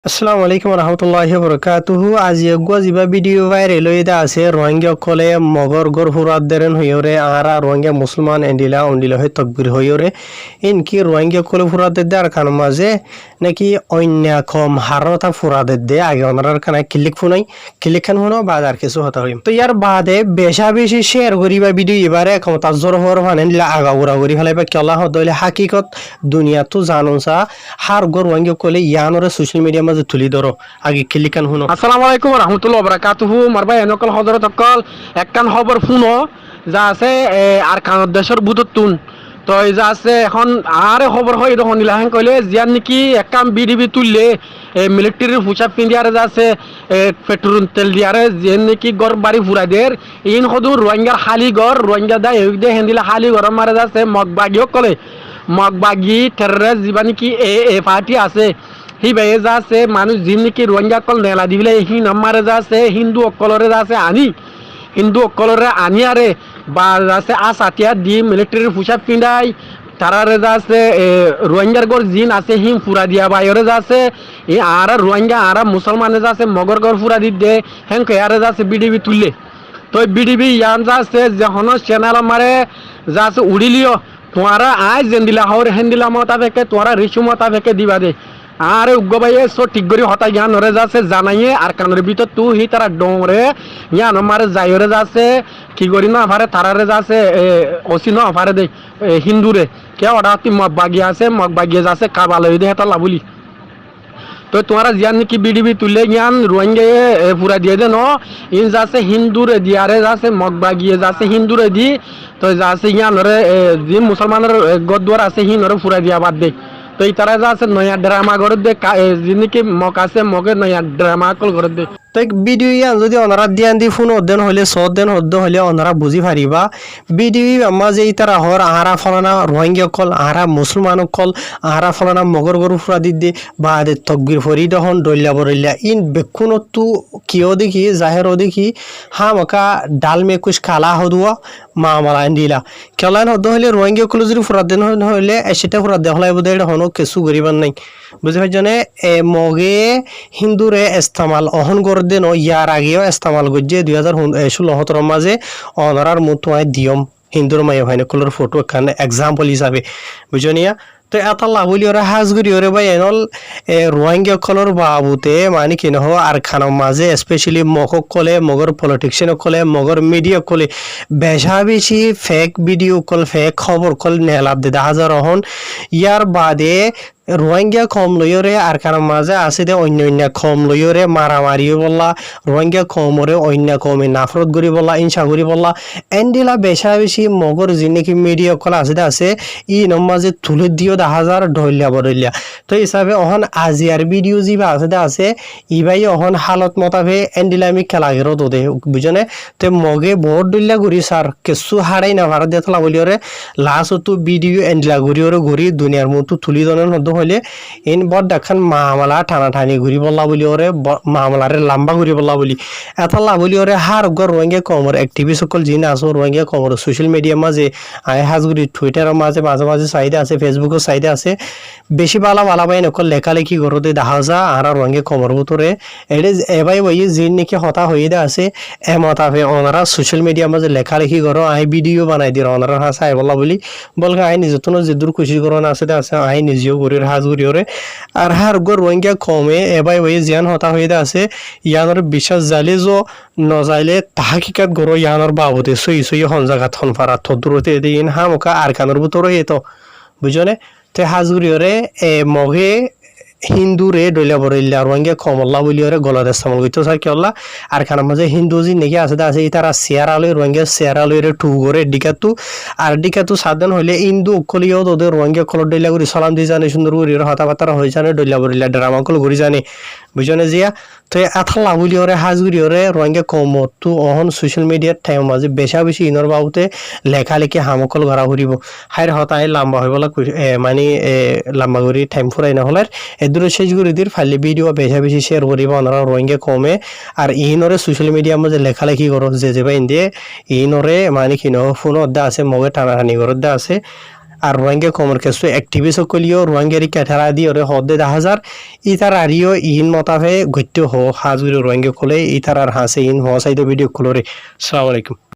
আসসালামু আলাইকুম রহমতুল্লাহি বরকাতুহু আজি এগুয়া জিবা ভিডিও ভাইরাল হইদা আছে রোহিঙ্গা কলে মগর গর হুরাত দেরেন হইরে আরা রোহিঙ্গা মুসলমান এন্ডিলা অন্ডিলা হই তকবির হইরে ইনকি রোহিঙ্গা কলে হুরাত দে আর কান মাঝে নাকি অন্য কম হারতা ফুরাত দে আগে ওনার কানা ক্লিক খান হনো বাদ আর কিছু হতা হইম তো ইয়ার বাদে বেশা বেশি শেয়ার করিবা ভিডিও এবারে ক্ষমতা জোর হওয়ার মানে আগা উড়া করি ফেলাইবা কেলা হদলে হাকিকত দুনিয়া তো জানুনসা হার গর রোহিঙ্গা কলে ইয়ানরে সোশ্যাল মিডিয়া মাঝে তুলি ধরো আগে ক্লিকান হুনো। আসসালামু আলাইকুম রহমতুল্লাহ বরাকাতুহু মারবা এনেকল হজরত অকল একখান খবর শুনো যা আছে আর কানত দেশের বুততুন তো যা আছে এখন আরে খবর হয় এটা শুনিলাহেন কইলে জিয়ান নাকি একখান বিডিবি তুললে মিলিটারির পোশাক পিন্ধিয়ারে যা আছে পেট্রোল তেল দিয়ারে যেন নাকি গড় বাড়ি ফুরাই দের ইন সদু রোহিঙ্গার খালি ঘর রোহিঙ্গা দা এই দে হেন্দিলা খালি ঘর মারে যা আছে মগবাগিও কলে মগবাগি টেররিস্ট যিবা নাকি এ পার্টি আছে হি ভাই যা আছে মানুষ যিন নাকি রোহিঙ্গা অকল নেলা দিবিলে হি নাম্বারে যা আছে হিন্দু অকলরে যা আছে হিন্দু অকলরে আনি আরে বা যা আছে আসাতিয়া দি মিলিটারির পোশাক পিন্ধাই তারারে যা আছে রোহিঙ্গার গর জিন আছে হিম ফুরা দিয়া বাইরে যা আছে এই আর রোহিঙ্গা আর মুসলমানে যা আছে মগর গর ফুরা দি দে হেনকে আরে যা আছে বিডিবি তুললে তো বিডিবি ইয়ান যা আছে যখন চ্যানেল মারে যা আছে উড়িলিও তোমারা আজ যেন দিলা হর হেন দিলা মতা ভেকে তোমারা রিসু মতা ভেকে দিবা দে আরে উগ্র ভাইয়ে সো ঠিক করে হঠাৎ জ্ঞান ওরে যাচ্ছে জানাইয়ে আর কানের ভিতর তু হি তারা ডোংরে জ্ঞান মারে যাইরে যাচ্ছে কি করি না ভারে তারারে যাচ্ছে অসি না ভারে দে হিন্দুরে কে ওটা মগ বাগিয়ে আছে মগ বাগিয়ে যাচ্ছে কাবাল দে হেতা লাবুলি তো তোমারা জিয়ান নাকি বিডিবি তুললে জ্ঞান রোহিঙ্গা পুরা দিয়ে দে ন ইন যাচ্ছে হিন্দুরে দিয়ারে যাচ্ছে মগ বাগিয়ে যাচ্ছে হিন্দুরে দি তো যাচ্ছে জ্ঞান ওরে যে মুসলমানের গদ্দার আছে হিনরে পুরা দিয়া বাদ দে তো এই তারা যা আছে নয়া ড্রামা করে দে যিনি মগ আছে মগে নয়া ড্রামা কল করে দে তো ভিডিও ইয়ান যদি অনারা দিয়ান দি ফোন অধ্যয়ন হলে সদ্যন হদ্য হলে অনারা বুঝি পারিবা ভিডিও মাঝে তারা হর আহারা ফলানা রোহিঙ্গা কল আহারা মুসলমান কল আহারা ফলানা মগর গরু ফুরা দি দে বা দে তকবির ফরি দহন ডল্লা বরল্লা ইন বেকুনতু কিয় দেখি জাহের দেখি হামকা ডাল মে কুছ কালা হদুয়া মামলা দিলা কেলান হদ্দ হলে রোহিঙ্গা কল যদি ফুরা দেন হলে সেটা ফুরা দেহলাই বোধ হনো কিছু গরিবার নাই বুঝতে পারছনে মগে হিন্দুরে ইস্তেমাল অহন করে দেন ইয়ার আগেও ইস্তেমাল করছে 2016-17 মাঝে অনারার মতোয় দিয়ম হিন্দুর মাই হয় কলর ফটো এখানে এক্সাম্পল হিসাবে বুঝনিয়া তো এটা লাভলি ওরা হাজগুড়ি ওরে ভাই এনল রোহিঙ্গা কলর বাবুতে মানে কি নহ আর খানার মাঝে স্পেশালি মকক কলে মগর পলিটিক্সিয়ান কলে মগর মিডিয়া কলে বেশা বেশি ফেক ভিডিও কল ফেক খবর কল নেলাব দে দেখা যায় রহন ইয়ার বাদে রোহিঙ্গা কম লইরে আর কারণ মাঝে আছে দে অন্য কম লইরে মারামারিও বললা রোহিঙ্গা কমরে অন্য কমে নাফরত করি বললা ইনসা করি বললা এন্ডিলা বেশা বেশি মগর যিনি মিডিয়া কল আছে ই নমাজে তুলে দিও দেখা যার ঢলিয়া বরলিয়া তো হিসাবে অহন আজিয়ার ভিডিও যিবা আছে ইবাই অহন হালত মতাবে এন্ডিলা আমি খেলা গেরো তো দে বুঝনে তে মগে বহুত ডলিয়া ঘুরি সার কিছু হারাই না ভারত দেখলা বলিওরে লাস্ট তো ভিডিও এন্ডিলা ঘুরি দুনিয়ার মতো তুলি দনের হলে ইন বড় দেখান মামলা টানাটানি ঘুরি বললা বলি ওরে মামলারে লম্বা ঘুরি বললা বলি এতলা বলি ওরে হার গর রোহিঙ্গা কমর অ্যাক্টিভিস্ট সকল যিনি আসো রোহিঙ্গা কমর সোশ্যাল মিডিয়া মাঝে আই হাজগুড়ি টুইটারের মাঝে মাঝে সাইডে আছে ফেসবুকের সাইডে আছে বেশি বালা বাই নকল লেখালেখি করতে দেখা যা আর রোহিঙ্গা কমর ভিতরে এটা এবাই বই যিনি নাকি হতা হয়ে দে আছে এমতাফে ওনারা সোশ্যাল মিডিয়া মাঝে লেখালেখি করো আই ভিডিও বানাই দিয়ে ওনারা হাসাই বললা বলি বলকে আই নিজে তো যে দূর খুশি করো না আছে আই নিজেও করি হাজগুড়িওরে আর হার গর রোহিঙ্গা কমে এবাই ওই জিয়ান হতা হয়ে আছে ইয়ানোর বিশ্বাস জালে যো নজাইলে তাহাকিকাত গরো ইয়ানোর বাবুতে সই হনজাগাত হনফারা থদুরতে দিন হামকা আর কানোর ভিতরে এতো বুঝনে তে হাজগুড়িওরে মগে হিন্দুরে ডইলা বরইলা রোহিঙ্গা কমল্লা বলিওরে গলার ইস্তেমাল করতে চাই কেলা আর খানার মাঝে হিন্দু জি নাকি আছে তারা শেয়ার আলোয় রোহিঙ্গা শেয়ার আলোয় টু করে ডিকাতু সাধন হইলে হিন্দু অকলিও তোদের রোহিঙ্গা কলর ডইলা করে সালাম দিয়ে জানে সুন্দর করে হতাবার্তা হয়ে জানে ডইলা বরইলা ড্রামা কল ঘুরি জানে বুঝনে জিয়া তো এথালা বলিওরে হাজগুড়িওরে রোহিঙ্গা কমত তো অহন সোশ্যাল মিডিয়ার টাইম মাঝে বেশি ইনর বাবুতে লেখালেখি হামকল ঘরা ঘুরিব হাইর হতাই লম্বা হইবলা মানে লম্বা করে টাইম ফুরাই না হলার এদুরে শেষ করে দির ফাইলে ভিডিও বেশি শেয়ার করিব ওনারা রোহিঙ্গা কমে আর ইনরে সোশ্যাল মিডিয়ার মাঝে লেখালেখি করো যে ভাই দিয়ে ইনরে মানে কি ফোন অদ্দা আছে মগে টানাটানি করতে আছে আর রোহিঙ্গা কমর কেসু অ্যাক্টিভিস্ট কলিও রোহিঙ্গারি ক্যাঠারা দি ওরে হদে 10,000 ইতার আরিও ইন মতাফে গত্য হ হাজুরি রোহিঙ্গা কলে ইতার আর হাসে ইন হসাইদ ভিডিও কলরে। আসসালামু আলাইকুম।